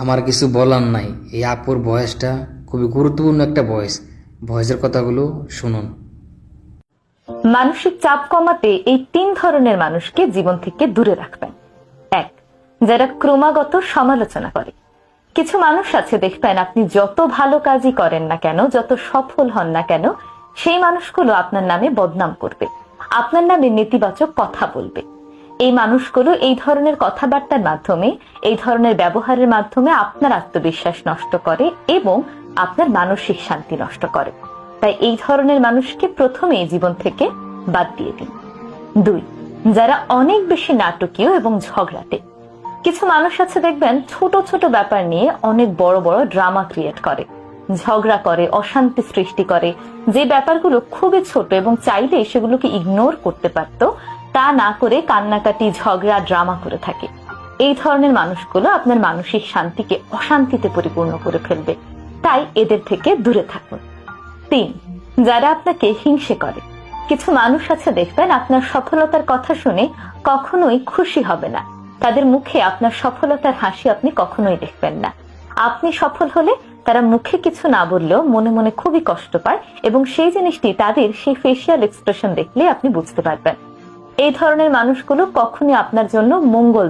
আমার কিছু বলার নাই। এই আপুর ভয়েসটা খুবই গুরুত্বপূর্ণ একটা ভয়েসের কথাগুলো শুনুন। মানসিক চাপ কমাতে এই 3 ধরনের মানুষকে জীবন থেকে দূরে রাখবেন। 1, যারা ক্রমাগত সমালোচনা করে। কিছু মানুষ আছে দেখবেন আপনি যত ভালো কাজই করেন না কেন, যত সফল হন না কেন, সেই মানুষগুলো আপনার নামে বদনাম করবে, আপনার নামে নেতিবাচক কথা বলবে। এই মানুষগুলো এই ধরনের কথাবার্তার মাধ্যমে, এই ধরনের ব্যবহারের মাধ্যমে আপনার আত্মবিশ্বাস নষ্ট করে এবং আপনার মানসিক শান্তি নষ্ট করে। তাই এই ধরনের মানুষকে প্রথমেই জীবন থেকে বাদ দিয়ে দিন। 2, যারা অনেক বেশি নাটকীয় এবং ঝগড়াটে। কিছু মানুষ আছে দেখবেন ছোট ছোট ব্যাপার নিয়ে অনেক বড় বড় ড্রামা ক্রিয়েট করে, ঝগড়া করে, অশান্তি সৃষ্টি করে। যে ব্যাপারগুলো খুবই ছোট এবং চাইলে সেগুলোকে ইগনোর করতে পারতো, তা না করে কান্নাকাটি, ঝগড়া, ড্রামা করে থাকে। এই ধরনের মানুষগুলো আপনার মানসিক শান্তিকে অশান্তিতে পরিপূর্ণ করে ফেলবে। তাই এদের থেকে দূরে থাকুন। 3, যারা আপনাকে হিংসে করে। কিছু মানুষ আছে দেখবেন আপনার সফলতার কথা শুনে কখনোই খুশি হবে না। তাদের মুখে আপনার সফলতার হাসি আপনি কখনোই দেখবেন না। আপনি সফল হলে তারা মুখে কিছু না বললেও মনে মনে খুবই কষ্ট পায় এবং সেই জিনিসটি তাদের সেই ফেসিয়াল এক্সপ্রেশন দেখলে আপনি বুঝতে পারবেন। এই ধরনের মানুষগুলো কখনোই আপনার জন্য মঙ্গল